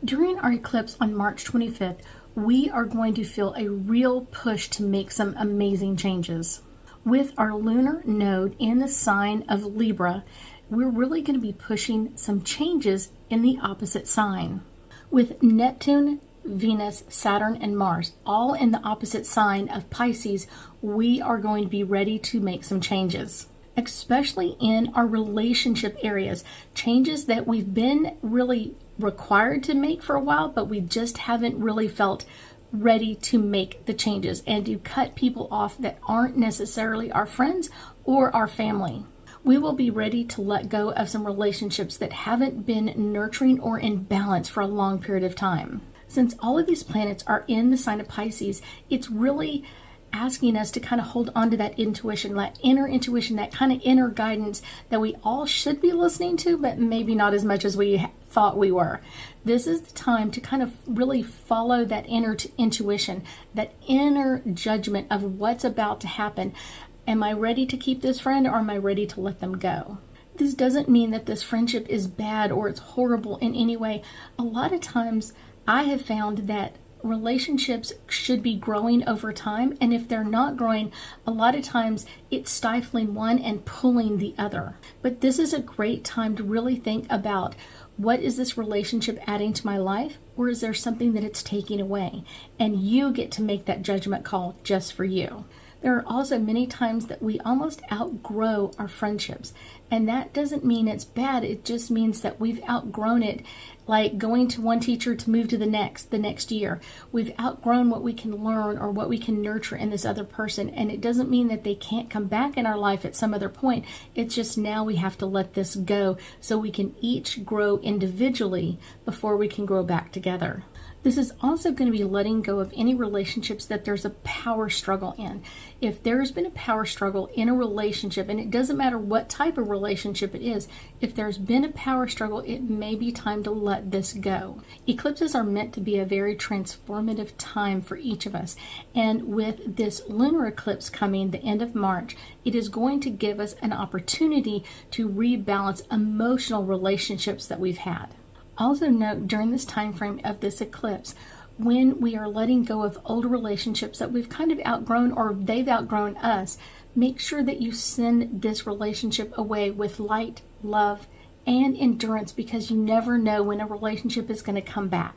During our eclipse on March 25th, we are going to feel a real push to make some amazing changes. With our lunar node in the sign of Libra, we're really going to be pushing some changes in the opposite sign. With Neptune, Venus, Saturn, and Mars all in the opposite sign of Pisces, we are going to be ready to make some changes, especially in our relationship areas, changes that we've been really required to make for a while, but we just haven't really felt ready to make the changes and to cut people off that aren't necessarily our friends or our family. We will be ready to let go of some relationships that haven't been nurturing or in balance for a long period of time. Since all of these planets are in the sign of Pisces, it's really asking us to kind of hold on to that intuition, that inner intuition, that kind of inner guidance that we all should be listening to, but maybe not as much as we thought we were. This is the time to kind of really follow that inner intuition, that inner judgment of what's about to happen. Am I ready to keep this friend, or am I ready to let them go? This doesn't mean that this friendship is bad or it's horrible in any way. A lot of times I have found that relationships should be growing over time, and if they're not growing, a lot of times it's stifling one and pulling the other. But this is a great time to really think about, what is this relationship adding to my life, or is there something that it's taking away? And you get to make that judgment call just for you. There are also many times that we almost outgrow our friendships, and that doesn't mean it's bad. It just means that we've outgrown it, like going to one teacher to move to the next year. We've outgrown what we can learn or what we can nurture in this other person, and it doesn't mean that they can't come back in our life at some other point. It's just now we have to let this go so we can each grow individually before we can grow back together. This is also going to be letting go of any relationships that there's a power struggle in. If there's been a power struggle in a relationship, and it doesn't matter what type of relationship it is, if there's been a power struggle, it may be time to let this go. Eclipses are meant to be a very transformative time for each of us. And with this lunar eclipse coming the end of March, it is going to give us an opportunity to rebalance emotional relationships that we've had. Also note, during this time frame of this eclipse, when we are letting go of old relationships that we've kind of outgrown or they've outgrown us, make sure that you send this relationship away with light, love, and endurance, because you never know when a relationship is going to come back.